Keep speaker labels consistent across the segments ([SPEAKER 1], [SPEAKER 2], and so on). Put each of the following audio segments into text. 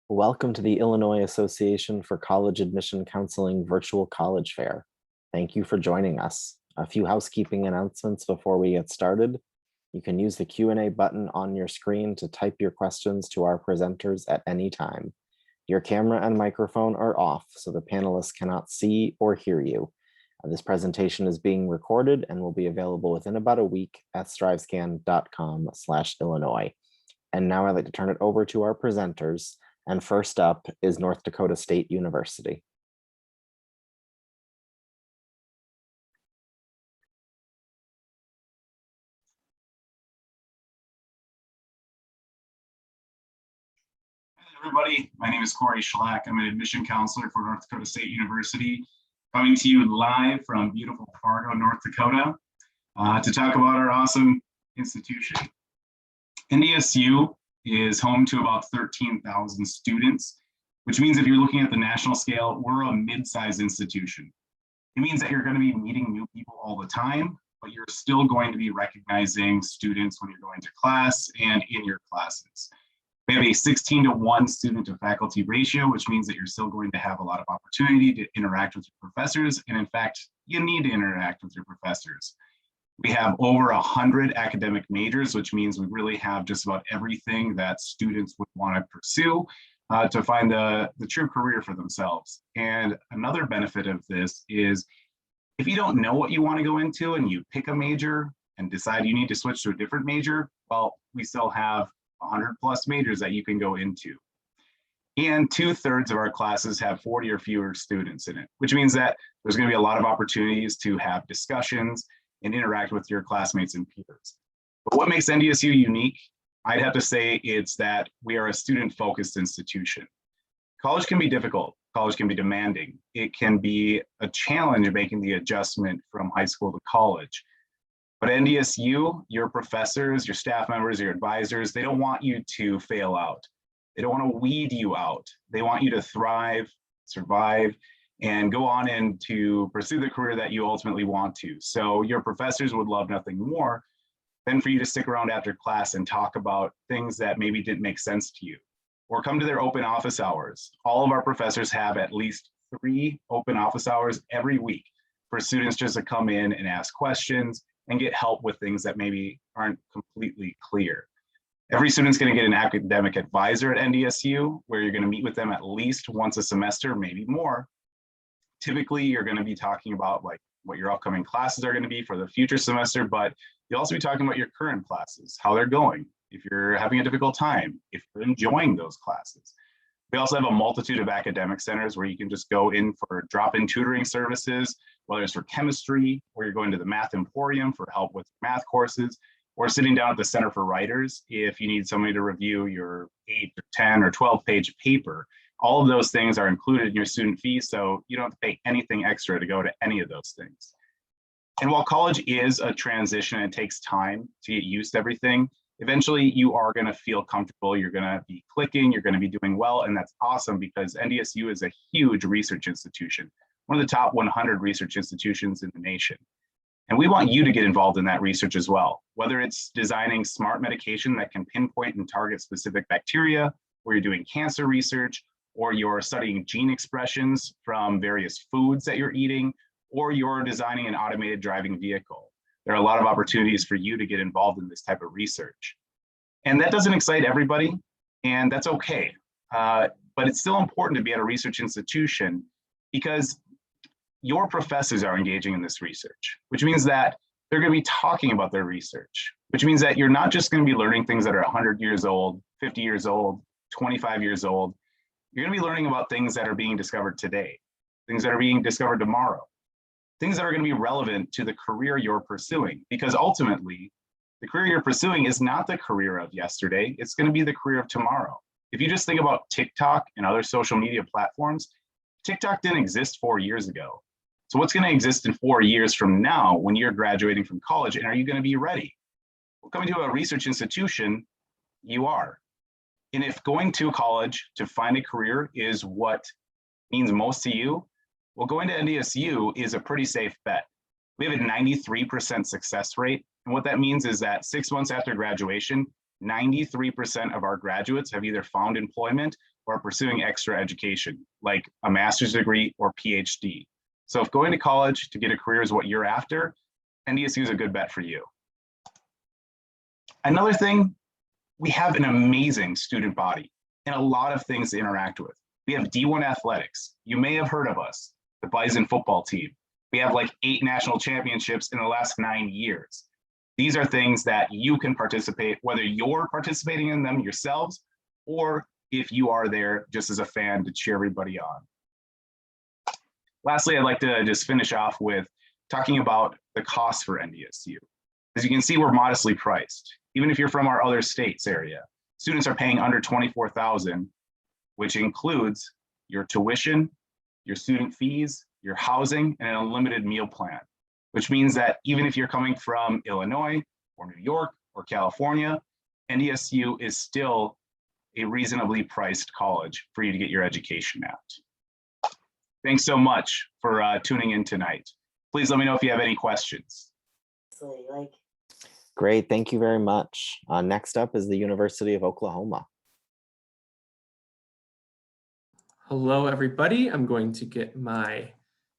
[SPEAKER 1] Welcome to the Illinois Association for College Admission Counseling Virtual College Fair. Thank you for joining us. A few housekeeping announcements before we get started. You can use the Q&A button on your screen to type your questions to our presenters at any time. Your camera and microphone are off, so the panelists cannot see or hear you. This presentation is being recorded and will be available within about a week at strivescan.com/Illinois. And now I'd like to turn it over to our presenters. And first up is North Dakota State University.
[SPEAKER 2] Hi everybody, my name is Corey Schlack. I'm an admission counselor for North Dakota State University, coming to you live from beautiful Fargo, North Dakota, to talk about our awesome institution. NDSU is home to about 13,000 students, which means if you're looking at the national scale, we're a mid-sized institution. It means that you're going to be meeting new people all the time, but you're still going to be recognizing students when you're going to class and in your classes. We have a 16-to-1 student to faculty ratio, which means that you're still going to have a lot of opportunity to interact with your professors. And in fact, you need to interact with your professors. We have over 100 academic majors, which means we really have just about everything that students would want to pursue to find the true career for themselves. And another benefit of this is if you don't know what you want to go into and you pick a major and decide you need to switch to a different major, well, we still have 100 plus majors that you can go into. And 2/3 of our classes have 40 or fewer students in it, which means that there's going to be a lot of opportunities to have discussions and interact with your classmates and peers. But what makes NDSU unique? I'd have to say it's that we are a student-focused institution. College can be difficult. College can be demanding. It can be a challenge making the adjustment from high school to college. But NDSU, your professors, your staff members, your advisors, they don't want you to fail out. They don't want to weed you out. They want you to thrive, survive, and go on and to pursue the career that you ultimately want to. So your professors would love nothing more than for you to stick around after class and talk about things that maybe didn't make sense to you, or come to their open office hours. All of our professors have at least 3 open office hours every week for students just to come in and ask questions and get help with things that maybe aren't completely clear. Every student's going to get an academic advisor at NDSU, where you're going to meet with them at least once a semester, maybe more. Typically, you're going to be talking about like what your upcoming classes are going to be for the future semester, but you'll also be talking about your current classes, how they're going, if you're having a difficult time, if you're enjoying those classes. We also have a multitude of academic centers where you can just go in for drop-in tutoring services, whether it's for chemistry, or you're going to the Math Emporium for help with math courses, or sitting down at the Center for Writers if you need somebody to review your 8 or 10 or 12-page paper. All of those things are included in your student fee, so you don't have to pay anything extra to go to any of those things. And while college is a transition and it takes time to get used to everything, eventually you are going to feel comfortable, you're going to be clicking, you're going to be doing well, and that's awesome because NDSU is a huge research institution, one of the top 100 research institutions in the nation. And we want you to get involved in that research as well, whether it's designing smart medication that can pinpoint and target specific bacteria, or you're doing cancer research, or you're studying gene expressions from various foods that you're eating, or you're designing an automated driving vehicle. There are a lot of opportunities for you to get involved in this type of research. And that doesn't excite everybody, and that's okay. But it's still important to be at a research institution because your professors are engaging in this research, which means that they're going to be talking about their research, which means that you're not just going to be learning things that are 100 years old, 50 years old, 25 years old. You're going to be learning about things that are being discovered today, things that are being discovered tomorrow, things that are going to be relevant to the career you're pursuing, because ultimately the career you're pursuing is not the career of yesterday. It's going to be the career of tomorrow. If you just think about TikTok and other social media platforms, TikTok didn't exist 4 years ago. So what's going to exist in 4 years from now when you're graduating from college, and are you going to be ready? Well, coming to a research institution, you are. And if going to college to find a career is what means most to you, well, going to NDSU is a pretty safe bet. We have a 93% success rate. And what that means is that 6 months after graduation, 93% of our graduates have either found employment or are pursuing extra education, like a master's degree or PhD. So if going to college to get a career is what you're after, NDSU is a good bet for you. Another thing, we have an amazing student body and a lot of things to interact with. We have D1 athletics. You may have heard of us, the Bison football team. We have like 8 national championships in the last 9 years. These are things that you can participate, whether you're participating in them yourselves, or if you are there just as a fan to cheer everybody on. Lastly, I'd like to just finish off with talking about the cost for NDSU. As you can see, we're modestly priced. Even if you're from our other states area, students are paying under $24,000, which includes your tuition, your student fees, your housing, and an unlimited meal plan, which means that even if you're coming from Illinois or New York or California, NDSU is still a reasonably priced college for you to get your education at. Thanks so much for tuning in tonight. Please let me know if you have any questions.
[SPEAKER 1] Great, thank you very much. Next up is the University of Oklahoma.
[SPEAKER 3] Hello, everybody. I'm going to get my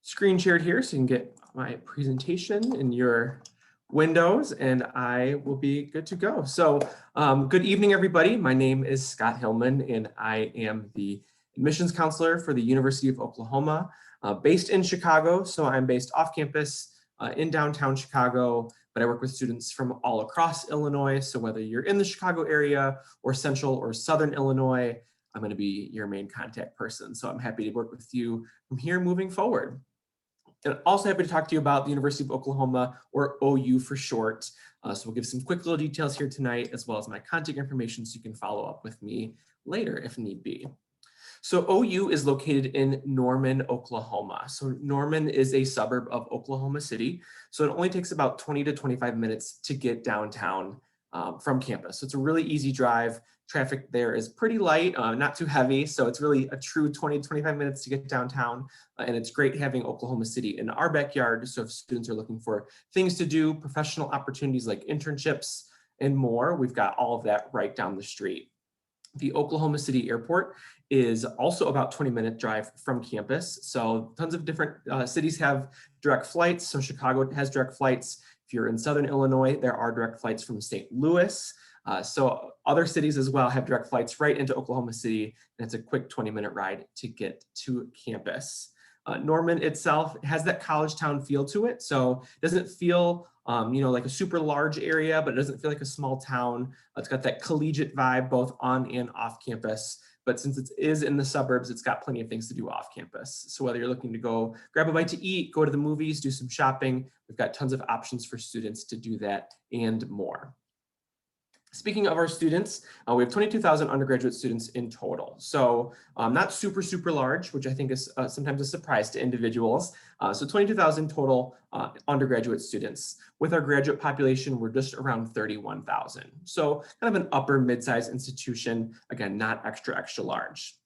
[SPEAKER 3] screen shared here so you can get my presentation in your windows, and I will be good to go. So good evening, everybody. My name is Scott Hillman, and I am the admissions counselor for the University of Oklahoma, based in Chicago. So I'm based off campus in downtown Chicago, but I work with students from all across Illinois. So whether you're in the Chicago area or central or southern Illinois, I'm going to be your main contact person. So I'm happy to work with you from here moving forward. And also happy to talk to you about the University of Oklahoma, or OU for short. So we'll give some quick little details here tonight, as well as my contact information so you can follow up with me later if need be. So OU is located in Norman, Oklahoma. So Norman is a suburb of Oklahoma City. So it only takes about 20 to 25 minutes to get downtown from campus. So it's a really easy drive. Traffic there is pretty light, not too heavy. So it's really a true 20 to 25 minutes to get downtown. And it's great having Oklahoma City in our backyard. So if students are looking for things to do, professional opportunities like internships and more, we've got all of that right down the street. The Oklahoma City Airport is also about 20-minute drive from campus. So tons of different cities have direct flights. So Chicago has direct flights. If you're in Southern Illinois, there are direct flights from St. Louis. So other cities as well have direct flights right into Oklahoma City, and it's a quick 20-minute ride to get to campus. Norman itself has that college town feel to it. So it doesn't feel like a super large area, but it doesn't feel like a small town. It's got that collegiate vibe both on and off campus. But since it is in the suburbs, it's got plenty of things to do off campus. So whether you're looking to go grab a bite to eat, go to the movies, do some shopping, we've got tons of options for students to do that and more. Speaking of our students, we have 22,000 undergraduate students in total. So not super, super large, which I think is sometimes a surprise to individuals. So 22,000 total undergraduate students. With our graduate population, we're just around 31,000. So kind of an upper mid-sized institution, again, not extra, extra large.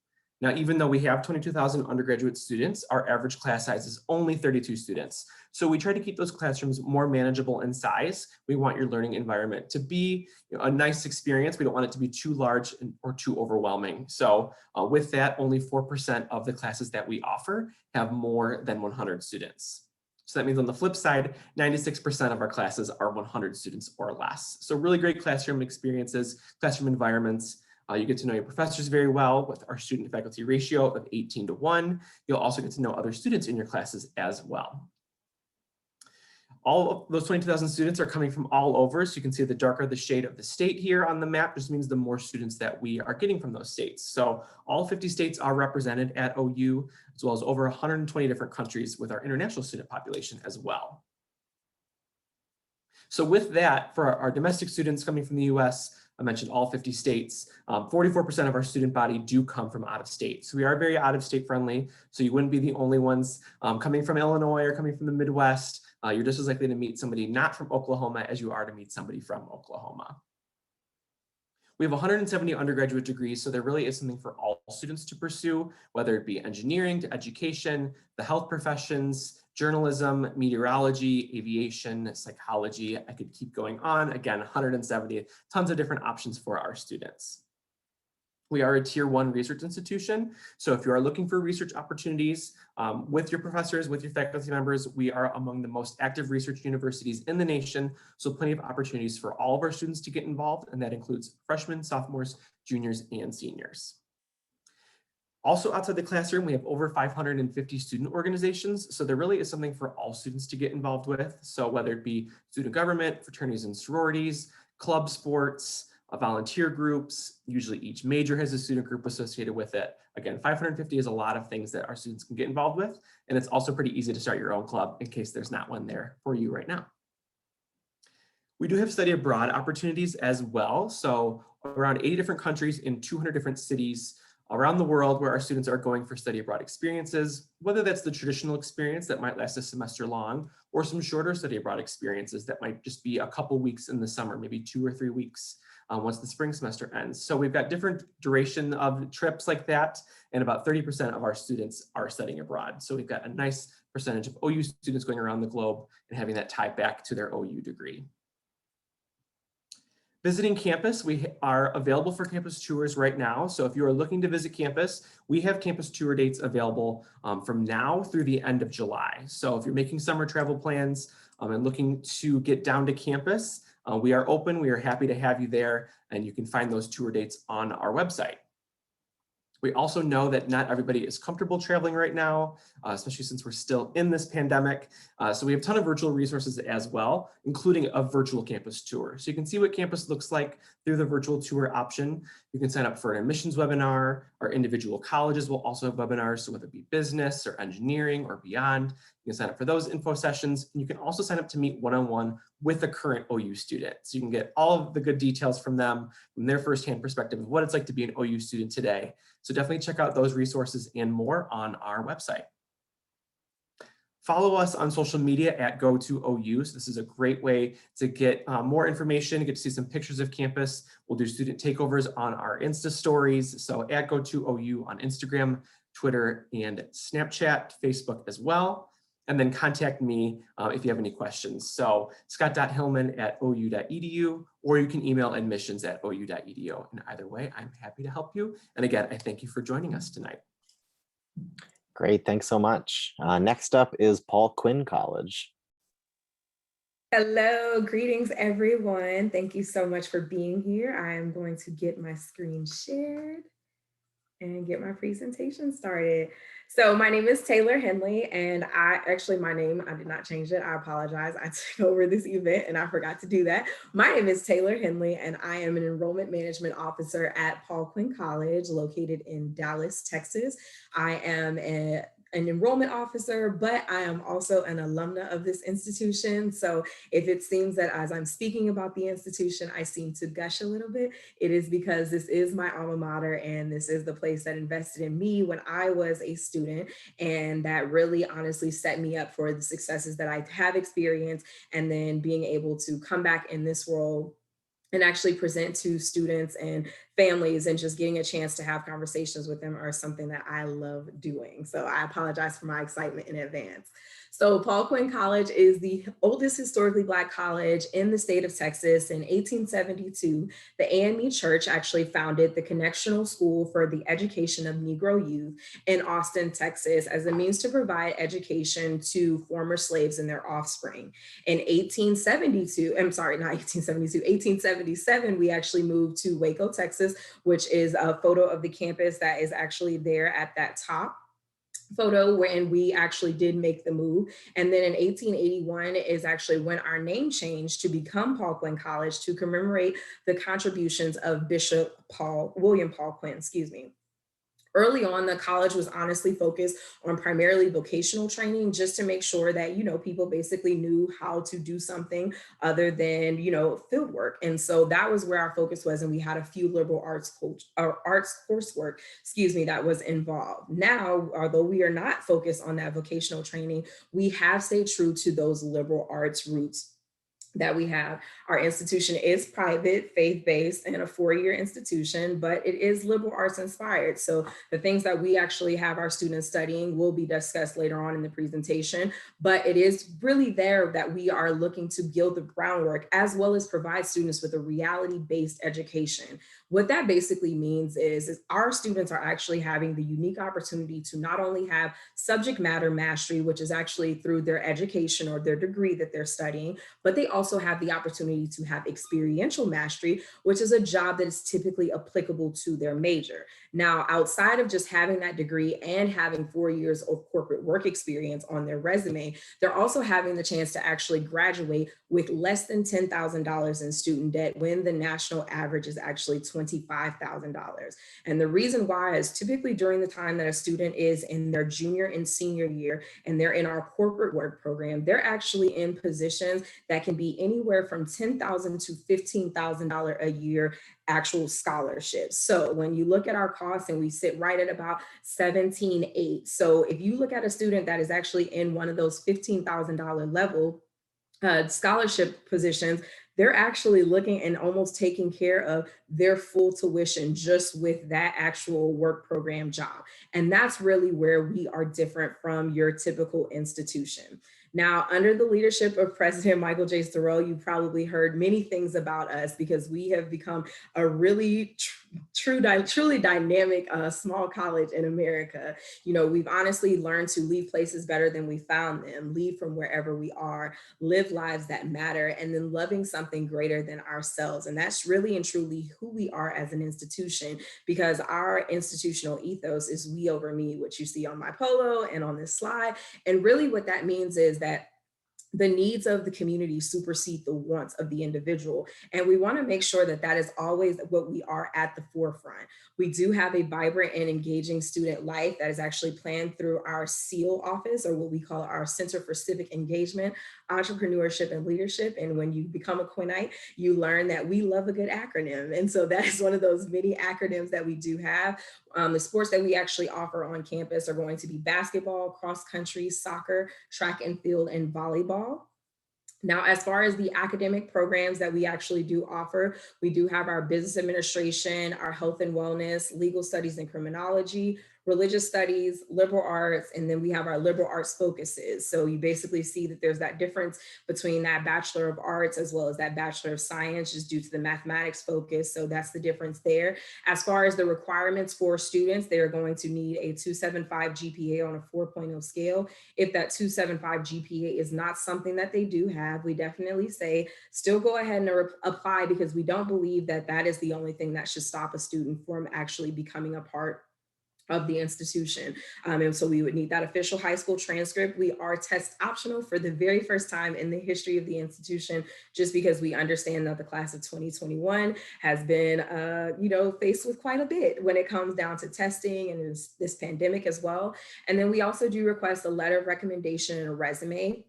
[SPEAKER 3] Now, even though we have 22,000 undergraduate students, our average class size is only 32 students. So we try to keep those classrooms more manageable in size. We want your learning environment to be a nice experience. We don't want it to be too large or too overwhelming. So with that, only 4% of the classes that we offer have more than 100 students. So that means on the flip side, 96% of our classes are 100 students or less. So really great classroom experiences, classroom environments. You get to know your professors very well with our student to faculty ratio of 18:1. You'll also get to know other students in your classes as well. All of those 22,000 students are coming from all over. So you can see the darker the shade of the state here on the map just means the more students that we are getting from those states. So all 50 states are represented at OU, as well as over 120 different countries with our international student population as well. So with that, for our domestic students coming from the US, I mentioned all 50 states, 44% of our student body do come from out of state. So we are very out of state friendly. So you wouldn't be the only ones coming from Illinois or coming from the Midwest. You're just as likely to meet somebody not from Oklahoma as you are to meet somebody from Oklahoma. We have 170 undergraduate degrees, so there really is something for all students to pursue, whether it be engineering to education, the health professions, journalism, meteorology, aviation, psychology. I could keep going on. Again, 170, tons of different options for our students. We are a tier 1 research institution. So if you are looking for research opportunities with your professors, with your faculty members, we are among the most active research universities in the nation. So plenty of opportunities for all of our students to get involved. And that includes freshmen, sophomores, juniors, and seniors. Also outside the classroom, we have over 550 student organizations. So there really is something for all students to get involved with. So whether it be student government, fraternities and sororities, club sports, volunteer groups, usually each major has a student group associated with it. Again, 550 is a lot of things that our students can get involved with. And it's also pretty easy to start your own club in case there's not one there for you right now. We do have study abroad opportunities as well. So around 80 different countries in 200 different cities around the world where our students are going for study abroad experiences, whether that's the traditional experience that might last a semester long, or some shorter study abroad experiences that might just be a couple weeks in the summer, maybe 2 or 3 weeks once the spring semester ends. So we've got different duration of trips like that, and about 30% of our students are studying abroad. So we've got a nice percentage of OU students going around the globe and having that tie back to their OU degree. Visiting campus, we are available for campus tours right now. So if you are looking to visit campus, we have campus tour dates available from now through the end of July. So if you're making summer travel plans and looking to get down to campus, we are open. We are happy to have you there, and you can find those tour dates on our website. We also know that not everybody is comfortable traveling right now, especially since we're still in this pandemic. So we have a ton of virtual resources as well, including a virtual campus tour. So you can see what campus looks like through the virtual tour option. You can sign up for an admissions webinar. Our individual colleges will also have webinars, so whether it be business or engineering or beyond, you can sign up for those info sessions. And you can also sign up to meet one-on-one with a current OU student. So you can get all of the good details from them, from their firsthand perspective of what it's like to be an OU student today. So definitely check out those resources and more on our website. Follow us on social media at @GoToOU. So this is a great way to get more information, get to see some pictures of campus. We'll do student takeovers on our Insta stories. So at @GoToOU on Instagram, Twitter, and Snapchat, Facebook as well. And then contact me if you have any questions. So scott.hillman@ou.edu, or you can email admissions@ou.edu. And either way, I'm happy to help you. And again, I thank you for joining us tonight.
[SPEAKER 1] Great, thanks so much. Next up is Paul Quinn College.
[SPEAKER 4] Hello, greetings everyone. Thank you so much for being here. I am going to get my screen shared and get my presentation started. So my name is Taylor Henley, and I did not change it. I apologize. I took over this event and I forgot to do that. My name is Taylor Henley, and I am an enrollment management officer at Paul Quinn College, located in Dallas, Texas. I am an enrollment officer, but I am also an alumna of this institution. So if it seems that as I'm speaking about the institution, I seem to gush a little bit, it is because this is my alma mater, and this is the place that invested in me when I was a student, and that really honestly set me up for the successes that I have experienced, and then being able to come back in this role and actually present to students and families, and just getting a chance to have conversations with them are something that I love doing. So I apologize for my excitement in advance. So Paul Quinn College is the oldest historically Black college in the state of Texas. In 1872, the AME Church actually founded the Connectional School for the Education of Negro Youth in Austin, Texas, as a means to provide education to former slaves and their offspring. In 1877, we actually moved to Waco, Texas, which is a photo of the campus that is actually there at that top photo when we actually did make the move. And then in 1881 is actually when our name changed to become Paul Quinn College, to commemorate the contributions of Bishop William Paul Quinn, excuse me. Early on, the college was honestly focused on primarily vocational training, just to make sure that, people basically knew how to do something other than, field work. And so that was where our focus was. And we had a few liberal arts coursework, that was involved. Now, although we are not focused on that vocational training, we have stayed true to those liberal arts roots. that we have. Our institution is private, faith-based, and a four-year institution, but it is liberal arts inspired. So the things that we actually have our students studying will be discussed later on in the presentation, but it is really there that we are looking to build the groundwork as well as provide students with a reality-based education. What that basically means is our students are actually having the unique opportunity to not only have subject matter mastery, which is actually through their education or their degree that they're studying, but they also have the opportunity to have experiential mastery, which is a job that is typically applicable to their major. Now, outside of just having that degree and having 4 years of corporate work experience on their resume, they're also having the chance to actually graduate with less than $10,000 in student debt when the national average is actually $25,000. And the reason why is typically during the time that a student is in their junior and senior year and they're in our corporate work program, they're actually in positions that can be anywhere from $10,000 to $15,000 a year actual scholarships. So when you look at our costs, and we sit right at about 17.8. So if you look at a student that is actually in one of those $15,000 level scholarship positions, they're actually looking and almost taking care of their full tuition just with that actual work program job. And that's really where we are different from your typical institution. Now, under the leadership of President Michael J. Thoreau, you probably heard many things about us because we have become a really truly dynamic small college in America. You know, we've honestly learned to leave places better than we found them, leave from wherever we are, live lives that matter, and then loving something greater than ourselves. And that's really and truly who we are as an institution, because our institutional ethos is we over me, which you see on my polo and on this slide. And really what that means is that the needs of the community supersede the wants of the individual. And we want to make sure that that is always what we are at the forefront. We do have a vibrant and engaging student life that is actually planned through our SEAL office, or what we call our Center for Civic Engagement, Entrepreneurship, and Leadership. And when you become a Quinnite, you learn that we love a good acronym. And so that is one of those many acronyms that we do have. The sports that we actually offer on campus are going to be basketball, cross country, soccer, track and field, and volleyball. Now, as far as the academic programs that we actually do offer, we do have our business administration, our health and wellness, legal studies and criminology, religious studies, liberal arts, and then we have our liberal arts focuses. So you basically see that there's that difference between that Bachelor of Arts as well as that Bachelor of Science, just due to the mathematics focus. So that's the difference there. As far as the requirements for students, they're going to need a 2.75 GPA on a 4.0 scale. If that 2.75 GPA is not something that they do have, we definitely say still go ahead and apply, because we don't believe that that is the only thing that should stop a student from actually becoming a part of the institution. And so we would need that official high school transcript. We are test optional for the very first time in the history of the institution, just because we understand that the class of 2021 has been, faced with quite a bit when it comes down to testing and this pandemic as well. And then we also do request a letter of recommendation and a resume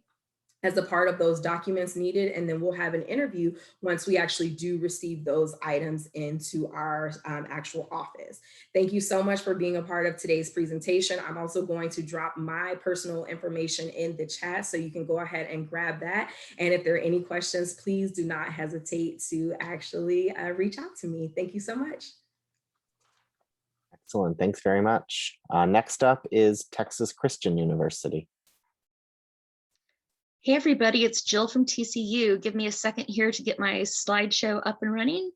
[SPEAKER 4] as a part of those documents needed. And then we'll have an interview once we actually do receive those items into our actual office. Thank you so much for being a part of today's presentation. I'm also going to drop my personal information in the chat, so you can go ahead and grab that. And if there are any questions, please do not hesitate to actually reach out to me. Thank you so much.
[SPEAKER 1] Excellent, thanks very much. Next up is Texas Christian University.
[SPEAKER 5] Hey everybody, it's Jill from TCU. Give me a second here to get my slideshow up and running.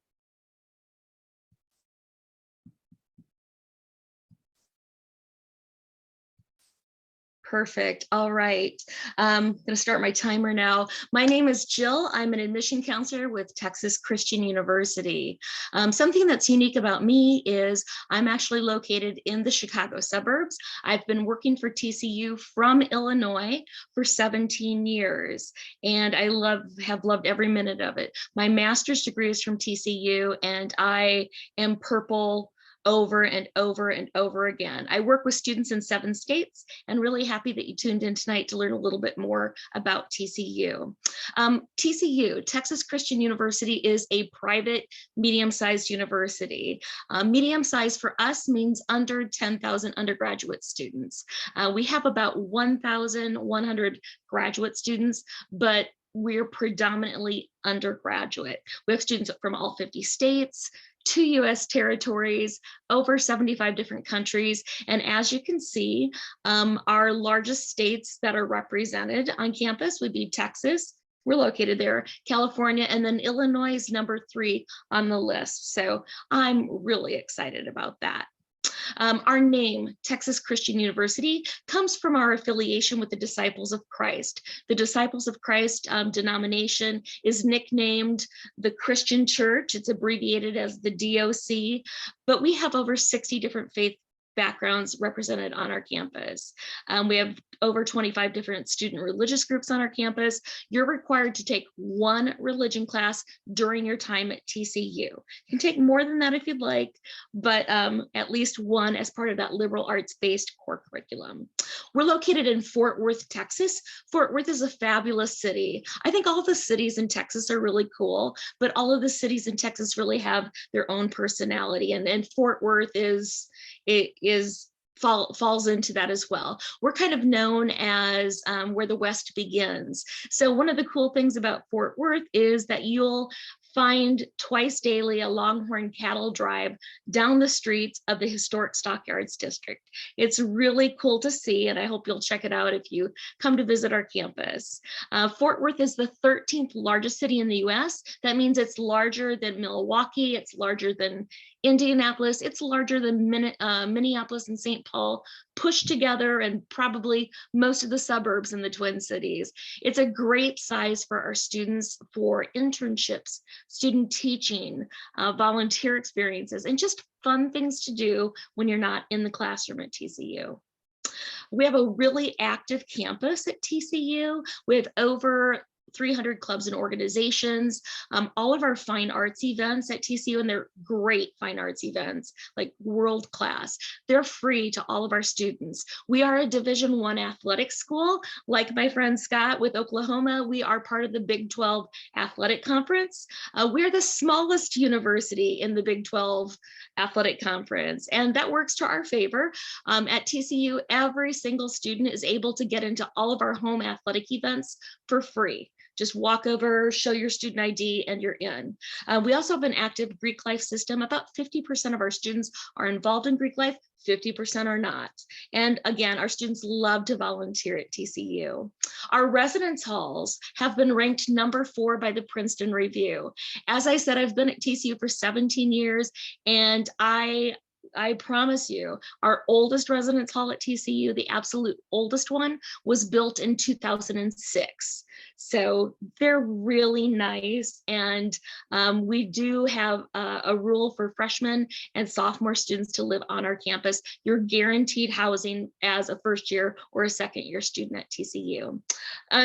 [SPEAKER 5] Perfect. All right. I'm going to start my timer now. My name is Jill. I'm an admission counselor with Texas Christian University. Something that's unique about me is I'm actually located in the Chicago suburbs. I've been working for TCU from Illinois for 17 years, and I have loved every minute of it. My master's degree is from TCU, and I am purple over and over and over again. I work with students in 7 states, and really happy that you tuned in tonight to learn a little bit more about TCU. TCU, Texas Christian University, is a private medium-sized university. Medium-sized for us means under 10,000 undergraduate students. We have about 1,100 graduate students, but we're predominantly undergraduate. We have students from all 50 states, 2 US territories, over 75 different countries. And as you can see, our largest states that are represented on campus would be Texas. We're located there, California, and then Illinois is number 3 on the list. So I'm really excited about that. Our name, Texas Christian University, comes from our affiliation with the Disciples of Christ. The Disciples of Christ denomination is nicknamed the Christian Church. It's abbreviated as the DOC, but we have over 60 different faith backgrounds represented on our campus. We have over 25 different student religious groups on our campus. You're required to take 1 religion class during your time at TCU. You can take more than that if you'd like, but at least 1 as part of that liberal arts-based core curriculum. We're located in Fort Worth, Texas. Fort Worth is a fabulous city. I think all the cities in Texas are really cool, but all of the cities in Texas really have their own personality, and Fort Worth falls into that as well. We're kind of known as where the West begins. So one of the cool things about Fort Worth is that you'll find twice daily a Longhorn cattle drive down the streets of the historic Stockyards district. It's really cool to see, and I hope you'll check it out if you come to visit our campus. Fort Worth is the 13th largest city in the US. That means it's larger than Milwaukee, it's larger than Indianapolis, it's larger than Minneapolis and St. Paul pushed together, and probably most of the suburbs in the Twin Cities. It's a great size for our students for internships, student teaching, volunteer experiences, and just fun things to do when you're not in the classroom at TCU. We have a really active campus at TCU with over 300 clubs and organizations, all of our fine arts events at TCU, and they're great fine arts events, like world class. They're free to all of our students. We are a Division I athletic school. Like my friend Scott with Oklahoma, we are part of the Big 12 Athletic Conference. We're the smallest university in the Big 12 Athletic Conference, and that works to our favor. At TCU, every single student is able to get into all of our home athletic events for free. Just walk over, show your student ID, and you're in. We also have an active Greek life system. About 50% of our students are involved in Greek life, 50% are not. And again, our students love to volunteer at TCU. Our residence halls have been ranked number 4 by the Princeton Review. As I said, I've been at TCU for 17 years, and I promise you, our oldest residence hall at TCU, the absolute oldest one, was built in 2006. So they're really nice. And we do have a rule for freshmen and sophomore students to live on our campus. You're guaranteed housing as a first year or a second year student at TCU.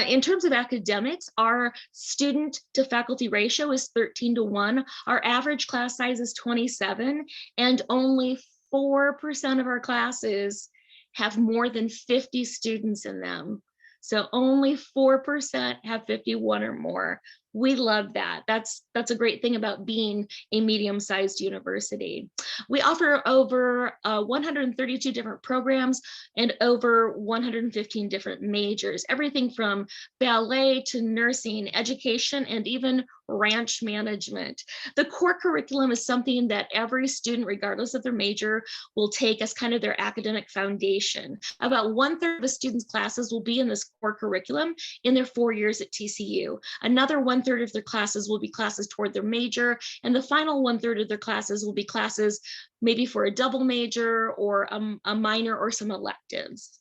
[SPEAKER 5] In terms of academics, our student to faculty ratio is 13:1. Our average class size is 27, and only 4% of our classes have more than 50 students in them. So only 4% have 51 or more. We love that. That's a great thing about being a medium-sized university. We offer over 132 different programs and over 115 different majors, everything from ballet to nursing, education, and even ranch management. The core curriculum is something that every student, regardless of their major, will take as kind of their academic foundation. About 1/3 of a student's classes will be in this core curriculum in their 4 years at TCU. Another 1/3 of their classes will be classes toward their major, and the final 1/3 of their classes will be classes maybe for a double major or a minor or some electives.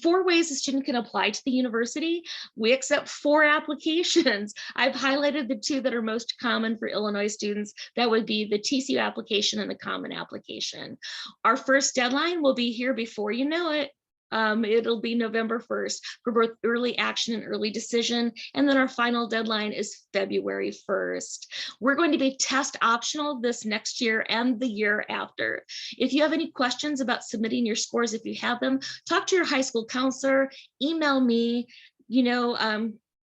[SPEAKER 5] 4 ways a student can apply to the university. We accept 4 applications. I've highlighted the 2 that are most common for Illinois students. That would be the TCU application and the common application. Our first deadline will be here before you know it. It'll be November 1st for both early action and early decision. And then our final deadline is February 1st. We're going to be test optional this next year and the year after. If you have any questions about submitting your scores, if you have them, talk to your high school counselor, email me.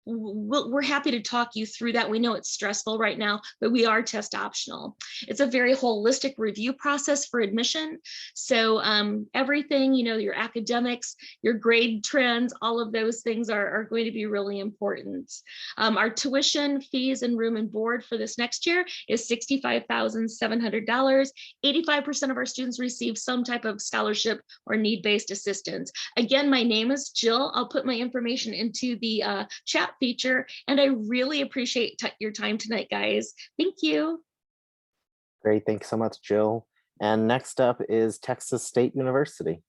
[SPEAKER 5] we're happy to talk you through that. We know it's stressful right now, but we are test optional. It's a very holistic review process for admission. So everything, your academics, your grade trends, all of those things are going to be really important. Our tuition, fees, and room and board for this next year is $65,700. 85% of our students receive some type of scholarship or need-based assistance. Again, my name is Jill. I'll put my information into the chat feature, and I really appreciate your time tonight, guys. Thank you.
[SPEAKER 1] Great, thanks so much, Jill. And next up is Texas State University.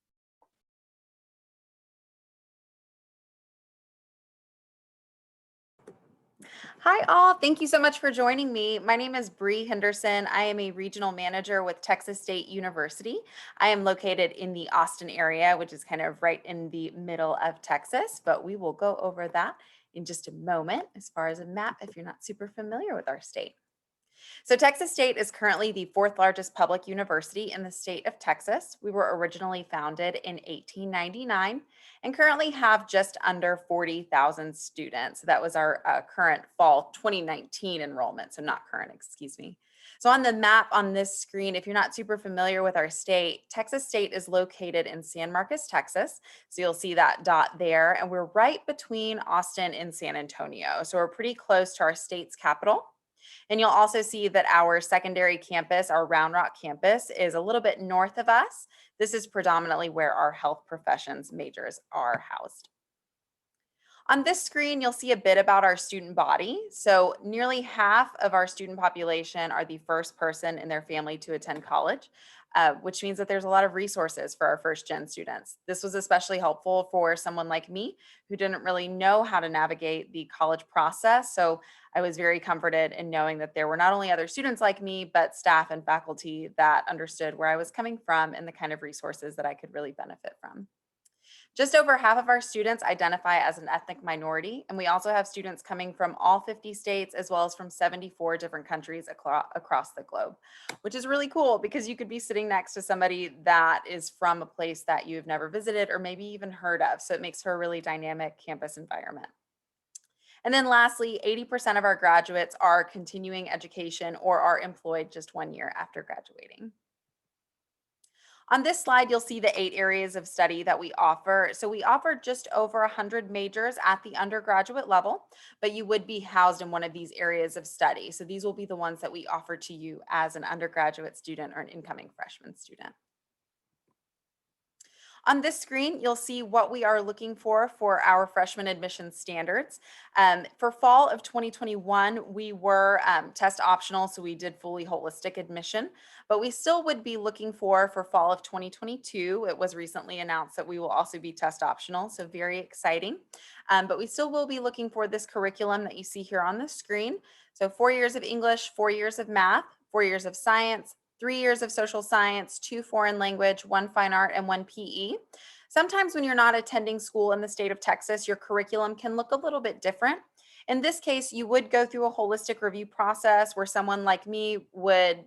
[SPEAKER 6] Hi all, thank you so much for joining me. My name is Bree Henderson. I am a regional manager with Texas State University. I am located in the Austin area, which is kind of right in the middle of Texas, but we will go over that in just a moment as far as a map if you're not super familiar with our state. So Texas State is currently the 4th largest public university in the state of Texas. We were originally founded in 1899 and currently have just under 40,000 students. So that was our current fall 2019 enrollment, so not current, excuse me. So on the map on this screen, if you're not super familiar with our state, Texas State is located in San Marcos, Texas. So you'll see that dot there, and we're right between Austin and San Antonio. So we're pretty close to our state's capital. And you'll also see that our secondary campus, our Round Rock campus, is a little bit north of us. This is predominantly where our health professions majors are housed. On this screen, you'll see a bit about our student body. So nearly half of our student population are the first person in their family to attend college, which means that there's a lot of resources for our first-gen students. This was especially helpful for someone like me who didn't really know how to navigate the college process. So I was very comforted in knowing that there were not only other students like me, but staff and faculty that understood where I was coming from and the kind of resources that I could really benefit from. Just over half of our students identify as an ethnic minority, and we also have students coming from all 50 states as well as from 74 different countries across the globe, which is really cool because you could be sitting next to somebody that is from a place that you've never visited or maybe even heard of. So it makes for a really dynamic campus environment. And then lastly, 80% of our graduates are continuing education or are employed just 1 year after graduating. On this slide, you'll see the 8 areas of study that we offer. So we offer just over 100 majors at the undergraduate level, but you would be housed in one of these areas of study. So these will be the ones that we offer to you as an undergraduate student or an incoming freshman student. On this screen, you'll see what we are looking for our freshman admission standards. For fall of 2021, we were test optional, so we did fully holistic admission, but we still would be looking for fall of 2022. It was recently announced that we will also be test optional, so very exciting. But we still will be looking for this curriculum that you see here on the screen. So 4 years of English, 4 years of math, 4 years of science, 3 years of social science, 2 foreign language, 1 fine art, and 1 PE. Sometimes when you're not attending school in the state of Texas, your curriculum can look a little bit different. In this case, you would go through a holistic review process where someone like me would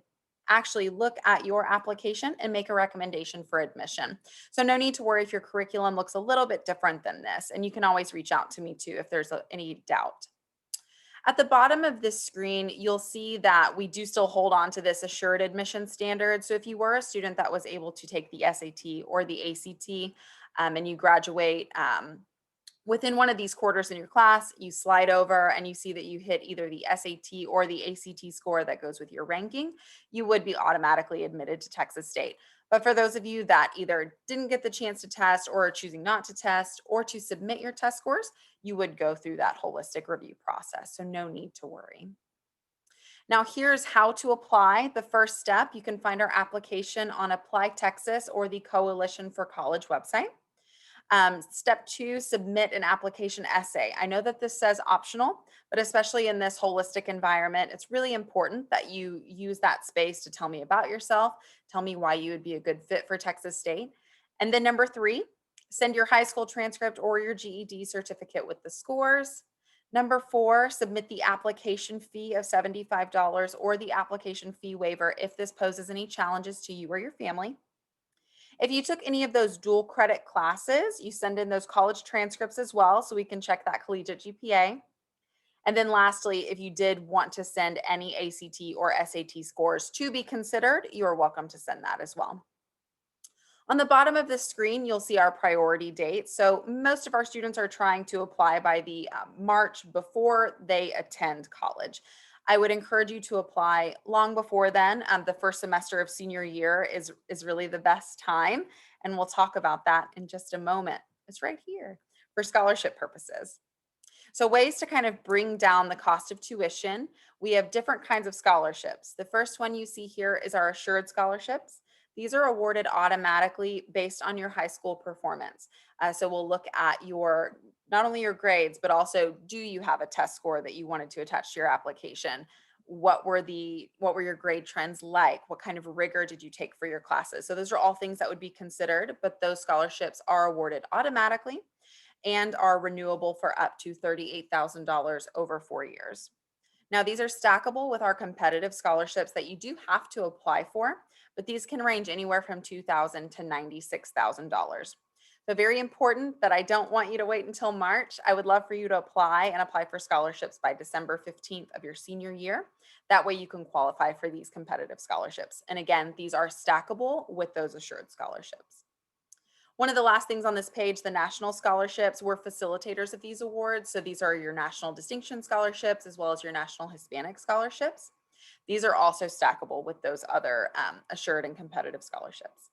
[SPEAKER 6] actually look at your application and make a recommendation for admission. So no need to worry if your curriculum looks a little bit different than this, and you can always reach out to me too if there's any doubt. At the bottom of this screen, you'll see that we do still hold on to this assured admission standard. So if you were a student that was able to take the SAT or the ACT and you graduate within one of these quarters in your class, you slide over and you see that you hit either the SAT or the ACT score that goes with your ranking, you would be automatically admitted to Texas State. But for those of you that either didn't get the chance to test or are choosing not to test or to submit your test scores, you would go through that holistic review process. So no need to worry. Now here's how to apply. The first step, you can find our application on Apply Texas or the Coalition for College website. Step 2, submit an application essay. I know that this says optional, but especially in this holistic environment, it's really important that you use that space to tell me about yourself, tell me why you would be a good fit for Texas State. And then number 3, send your high school transcript or your GED certificate with the scores. Number 4, submit the application fee of $75 or the application fee waiver if this poses any challenges to you or your family. If you took any of those dual credit classes, you send in those college transcripts as well so we can check that collegiate GPA. And then lastly, if you did want to send any ACT or SAT scores to be considered, you're welcome to send that as well. On the bottom of the screen, you'll see our priority dates. So most of our students are trying to apply by the March before they attend college. I would encourage you to apply long before then. The first semester of senior year is really the best time, and we'll talk about that in just a moment. It's right here for scholarship purposes. So ways to kind of bring down the cost of tuition. We have different kinds of scholarships. The first one you see here is our assured scholarships. These are awarded automatically based on your high school performance. So we'll look at not only your grades, but also, do you have a test score that you wanted to attach to your application? What were your grade trends like? What kind of rigor did you take for your classes? So those are all things that would be considered, but those scholarships are awarded automatically and are renewable for up to $38,000 over 4 years. Now, these are stackable with our competitive scholarships that you do have to apply for, but these can range anywhere from $2,000 to $96,000. So very important that I don't want you to wait until March. I would love for you to apply for scholarships by December 15th of your senior year. That way you can qualify for these competitive scholarships. And again, these are stackable with those assured scholarships. One of the last things on this page, the national scholarships, we're facilitators of these awards. So these are your national distinction scholarships as well as your national Hispanic scholarships. These are also stackable with those other assured and competitive scholarships.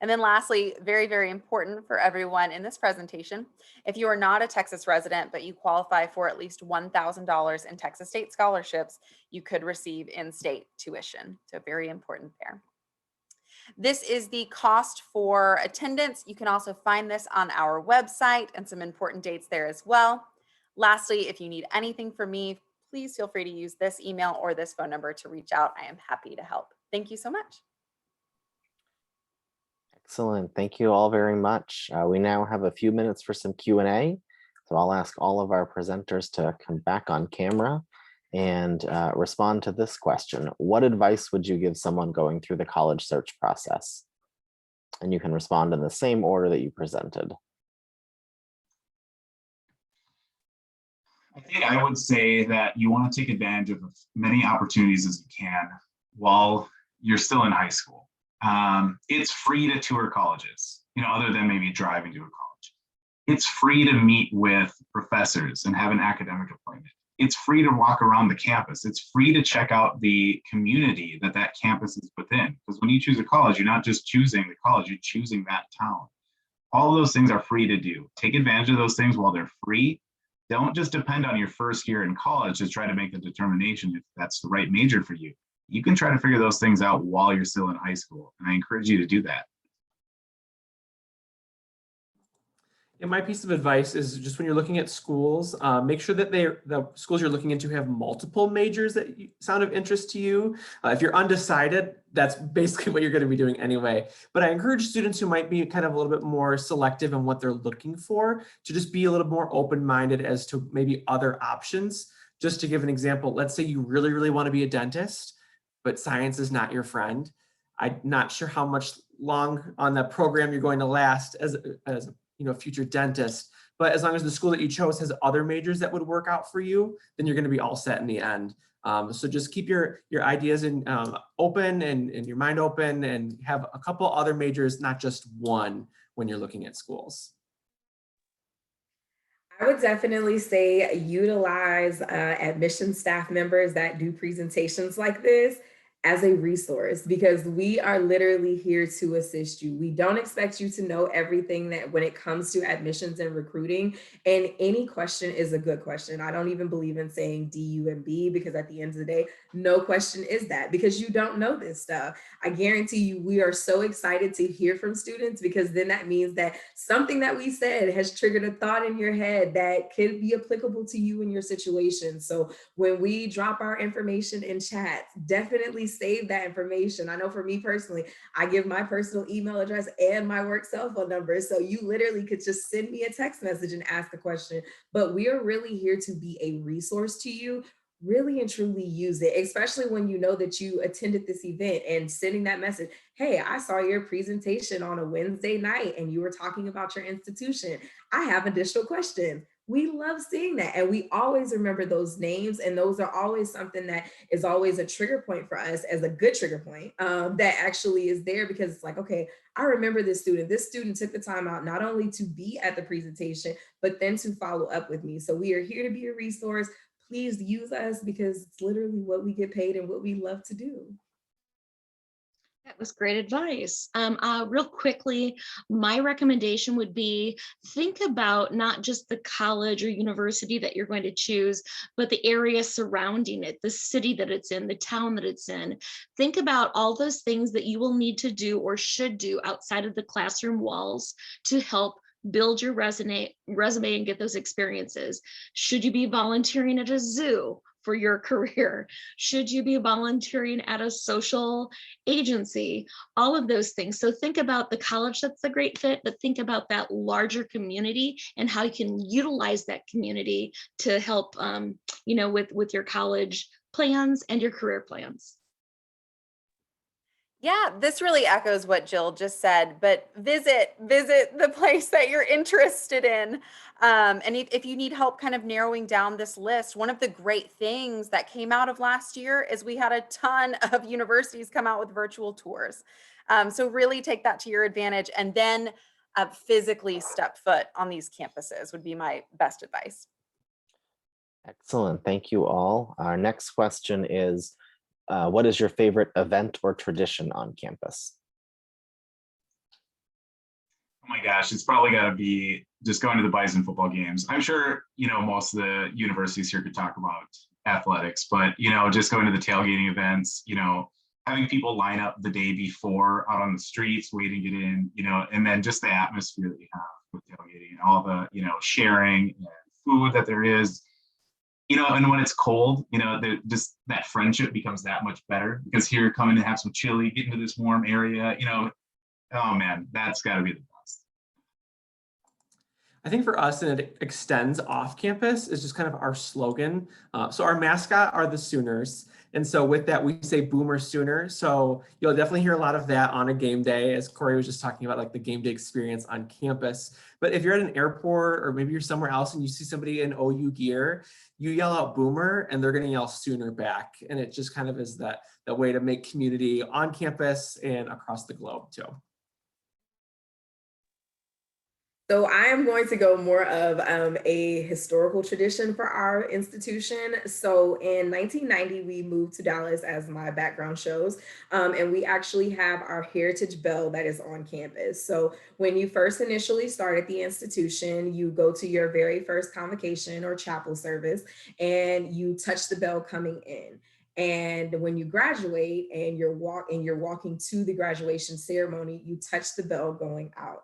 [SPEAKER 6] And then lastly, very, very important for everyone in this presentation, if you are not a Texas resident, but you qualify for at least $1,000 in Texas state scholarships, you could receive in-state tuition. So very important there. This is the cost for attendance. You can also find this on our website and some important dates there as well. Lastly, if you need anything from me, please feel free to use this email or this phone number to reach out. I am happy to help. Thank you so much.
[SPEAKER 1] Excellent. Thank you all very much. We now have a few minutes for some Q&A. So I'll ask all of our presenters to come back on camera and respond to this question. What advice would you give someone going through the college search process? And you can respond in the same order that you presented.
[SPEAKER 2] I think I would say that you want to take advantage of as many opportunities as you can while you're still in high school. It's free to tour colleges, other than maybe driving to a college. It's free to meet with professors and have an academic appointment. It's free to walk around the campus. It's free to check out the community that campus is within. Because when you choose a college, you're not just choosing the college, you're choosing that town. All of those things are free to do. Take advantage of those things while they're free. Don't just depend on your first year in college to try to make the determination if that's the right major for you. You can try to figure those things out while you're still in high school. And I encourage you to do that.
[SPEAKER 3] And my piece of advice is just when you're looking at schools, make sure that the schools you're looking into have multiple majors that sound of interest to you. If you're undecided, that's basically what you're going to be doing anyway. But I encourage students who might be kind of a little bit more selective in what they're looking for to just be a little more open-minded as to maybe other options. Just to give an example, let's say you really, really want to be a dentist, but science is not your friend. I'm not sure how much long on the program you're going to last as a future dentist, but as long as the school that you chose has other majors that would work out for you, then you're going to be all set in the end. So just keep your ideas open and your mind open, and have a couple other majors, not just one, when you're looking at schools.
[SPEAKER 4] I would definitely say utilize admission staff members that do presentations like this as a resource, because we are literally here to assist you. We don't expect you to know everything that when it comes to admissions and recruiting, and any question is a good question. I don't even believe in saying D, U, and B, because at the end of the day, no question is that, because you don't know this stuff. I guarantee you, we are so excited to hear from students, because then that means that something that we said has triggered a thought in your head that could be applicable to you in your situation. So when we drop our information in chats, definitely save that information. I know for me personally, I give my personal email address and my work cell phone number. So you literally could just send me a text message and ask the question, but we are really here to be a resource to you. Really and truly use it, especially when you know that you attended this event, and sending that message, hey, I saw your presentation on a Wednesday night and you were talking about your institution. I have additional questions. We love seeing that. And we always remember those names. And those are always something that is always a trigger point for us, as a good trigger point, that actually is there, because it's like, okay, I remember this student. This student took the time out not only to be at the presentation, but then to follow up with me. So we are here to be a resource. Please use us, because it's literally what we get paid and what we love to do.
[SPEAKER 5] That was great advice. Real quickly, my recommendation would be think about not just the college or university that you're going to choose, but the area surrounding it, the city that it's in, the town that it's in. Think about all those things that you will need to do or should do outside of the classroom walls to help build your resume and get those experiences. Should you be volunteering at a zoo for your career? Should you be volunteering at a social agency? All of those things. So think about the college that's a great fit, but think about that larger community and how you can utilize that community to help, with your college plans and your career plans.
[SPEAKER 6] Yeah, this really echoes what Jill just said, but visit the place that you're interested in. And if you need help kind of narrowing down this list, one of the great things that came out of last year is we had a ton of universities come out with virtual tours. So really take that to your advantage, and then physically step foot on these campuses would be my best advice.
[SPEAKER 1] Excellent. Thank you all. Our next question is, what is your favorite event or tradition on campus?
[SPEAKER 2] Oh my gosh, it's probably got to be just going to the Bison football games. I'm sure, most of the universities here could talk about athletics, but, just going to the tailgating events, having people line up the day before out on the streets, waiting to get in, and then just the atmosphere that you have with tailgating and all the, sharing and food that there is. And when it's cold, just that friendship becomes that much better, because here you're coming to have some chili, get into this warm area, oh man, that's got to be the best.
[SPEAKER 3] I think for us, and it extends off campus, is just kind of our slogan. So our mascot are the Sooners. And so with that, we say Boomer Sooner. So you'll definitely hear a lot of that on a game day, as Corey was just talking about, like the game day experience on campus. But if you're at an airport or maybe you're somewhere else and you see somebody in OU gear, you yell out Boomer and they're going to yell Sooner back. And it just kind of is that way to make community on campus and across the globe too.
[SPEAKER 4] So I am going to go more of a historical tradition for our institution. So in 1990, we moved to Dallas, as my background shows, and we actually have our Heritage Bell that is on campus. So when you first initially start at the institution, you go to your very first convocation or chapel service, and you touch the bell coming in. And when you graduate and you're walking to the graduation ceremony, you touch the bell going out.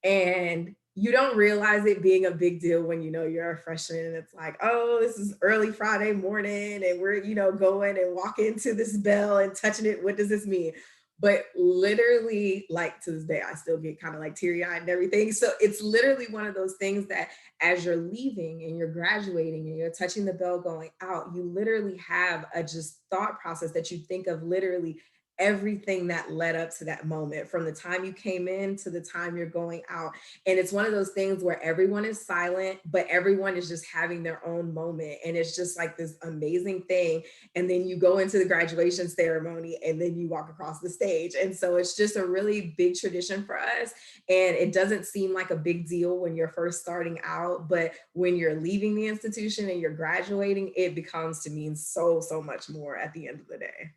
[SPEAKER 4] And you don't realize it being a big deal when you're a freshman and it's like, oh, this is early Friday morning and we're going and walking to this bell and touching it. What does this mean? But literally, like to this day, I still get kind of like teary-eyed and everything. So it's literally one of those things that as you're leaving and you're graduating and you're touching the bell going out, you literally have a just thought process that you think of literally everything that led up to that moment, from the time you came in to the time you're going out. And it's one of those things where everyone is silent, but everyone is just having their own moment. And it's just like this amazing thing. And then you go into the graduation ceremony and then you walk across the stage. And so it's just a really big tradition for us. And it doesn't seem like a big deal when you're first starting out, but when you're leaving the institution and you're graduating, it becomes to mean so, so much more at the end of the day.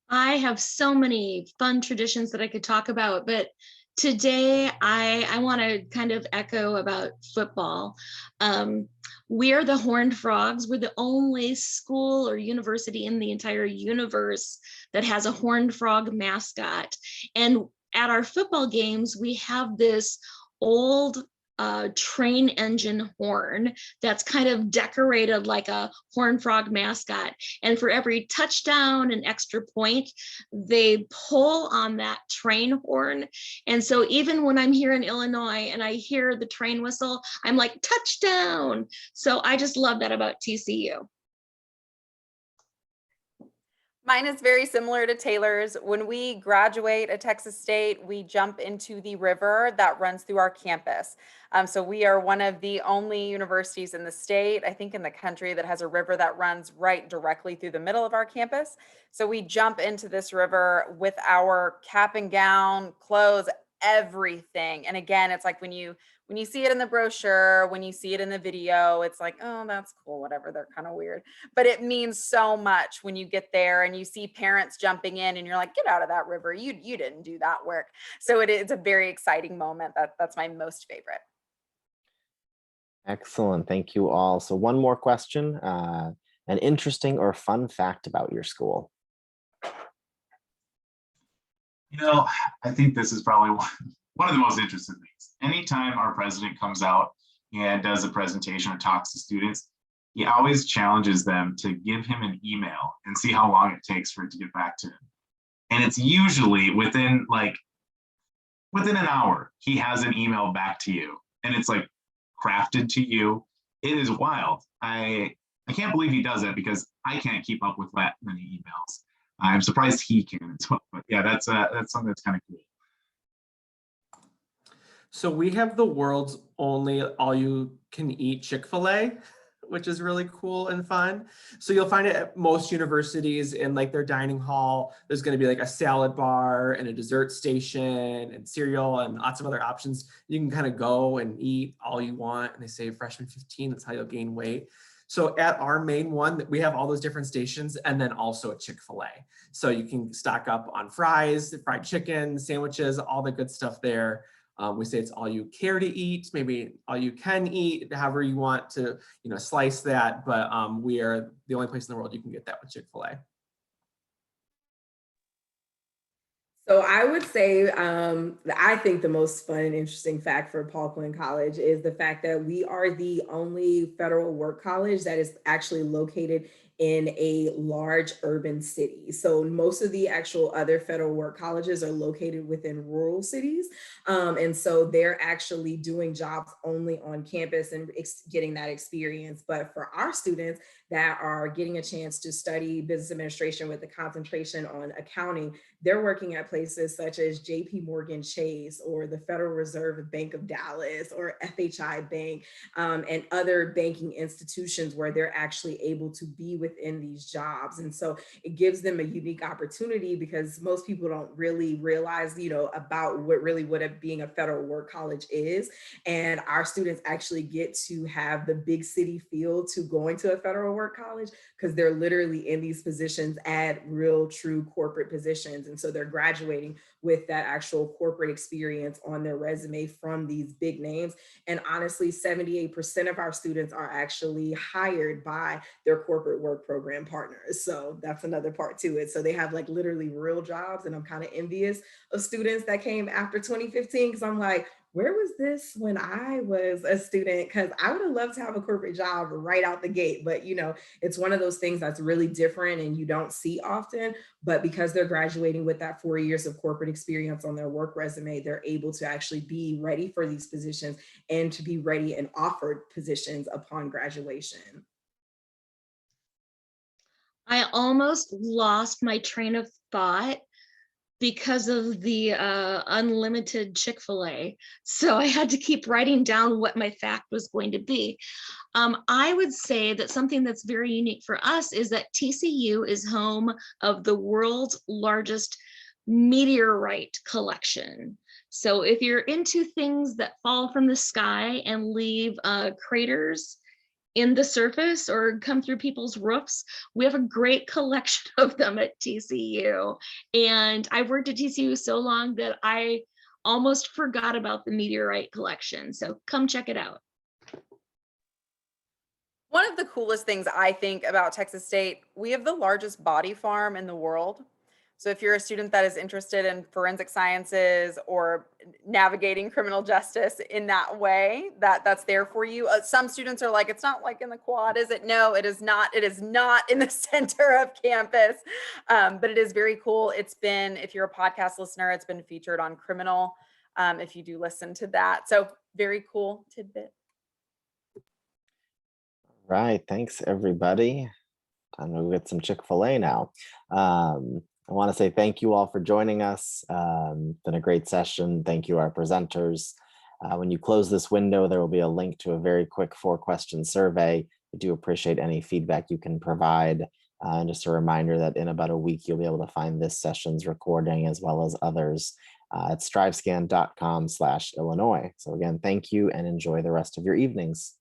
[SPEAKER 5] I have so many fun traditions that I could talk about, but today I want to kind of echo about football. We are the Horned Frogs. We're the only school or university in the entire universe that has a Horned Frog mascot. And at our football games, we have this old train engine horn that's kind of decorated like a Horned Frog mascot. And for every touchdown and extra point, they pull on that train horn. And so even when I'm here in Illinois and I hear the train whistle, I'm like, touchdown. So I just love that about TCU.
[SPEAKER 6] Mine is very similar to Taylor's. When we graduate at Texas State, we jump into the river that runs through our campus. So we are one of the only universities in the state, I think in the country, that has a river that runs right directly through the middle of our campus. So we jump into this river with our cap and gown, clothes, everything. And again, it's like when you see it in the brochure, when you see it in the video, it's like, oh, that's cool, whatever, they're kind of weird. But it means so much when you get there and you see parents jumping in and you're like, get out of that river. You didn't do that work. So it's a very exciting moment. That's my most favorite.
[SPEAKER 1] Excellent. Thank you all. So one more question, an interesting or fun fact about your school.
[SPEAKER 2] I think this is probably one of the most interesting things. Anytime our president comes out and does a presentation or talks to students, he always challenges them to give him an email and see how long it takes for it to get back to him. And it's usually within an hour, he has an email back to you. And it's like crafted to you. It is wild. I can't believe he does it because I can't keep up with that many emails. I'm surprised he can as well. But yeah, that's something that's kind of cool.
[SPEAKER 3] So we have the world's only all-you-can-eat Chick-fil-A, which is really cool and fun. So you'll find it at most universities in like their dining hall. There's going to be like a salad bar and a dessert station and cereal and lots of other options. You can kind of go and eat all you want. And they say freshman 15, that's how you'll gain weight. So at our main one, we have all those different stations and then also a Chick-fil-A. So you can stock up on fries, fried chicken, sandwiches, all the good stuff there. We say it's all you care to eat, maybe all you can eat, however you want to, slice that. But we are the only place in the world you can get that with Chick-fil-A.
[SPEAKER 4] So I would say I think the most fun and interesting fact for Paul Quinn College is the fact that we are the only federal work college that is actually located in a large urban city. So most of the actual other federal work colleges are located within rural cities. And so they're actually doing jobs only on campus and getting that experience. But for our students that are getting a chance to study business administration with a concentration on accounting, they're working at places such as JP Morgan Chase or the Federal Reserve Bank of Dallas or FHI Bank and other banking institutions where they're actually able to be within these jobs. And so it gives them a unique opportunity because most people don't really realize, about what being a federal work college is. And our students actually get to have the big city feel to going to a federal work college because they're literally in these positions at real, true corporate positions. And so they're graduating with that actual corporate experience on their resume from these big names. And honestly, 78% of our students are actually hired by their corporate work program partners. So that's another part to it. So they have like literally real jobs. And I'm kind of envious of students that came after 2015 because I'm like, where was this when I was a student? Because I would have loved to have a corporate job right out the gate. But, it's one of those things that's really different and you don't see often. But because they're graduating with that 4 years of corporate experience on their work resume, they're able to actually be ready for these positions and to be ready and offered positions upon graduation.
[SPEAKER 5] I almost lost my train of thought because of the unlimited Chick-fil-A. So I had to keep writing down what my fact was going to be. I would say that something that's very unique for us is that TCU is home of the world's largest meteorite collection. So if you're into things that fall from the sky and leave craters in the surface or come through people's roofs, we have a great collection of them at TCU. And I've worked at TCU so long that I almost forgot about the meteorite collection. So come check it out.
[SPEAKER 6] One of the coolest things I think about Texas State, we have the largest body farm in the world. So if you're a student that is interested in forensic sciences or navigating criminal justice in that way, that's there for you. Some students are like, it's not like in the quad, is it? No, it is not. It is not in the center of campus, but it is very cool. It's been, if you're a podcast listener, it's been featured on Criminal, if you do listen to that. So very cool tidbit.
[SPEAKER 1] Right. Thanks, everybody. Time to go get some Chick-fil-A now. I want to say thank you all for joining us. Been a great session. Thank you, our presenters. When you close this window, there will be a link to a very quick 4-question survey. We do appreciate any feedback you can provide. And just a reminder that in about a week, you'll be able to find this session's recording as well as others at strivescan.com/Illinois. So again, thank you and enjoy the rest of your evenings.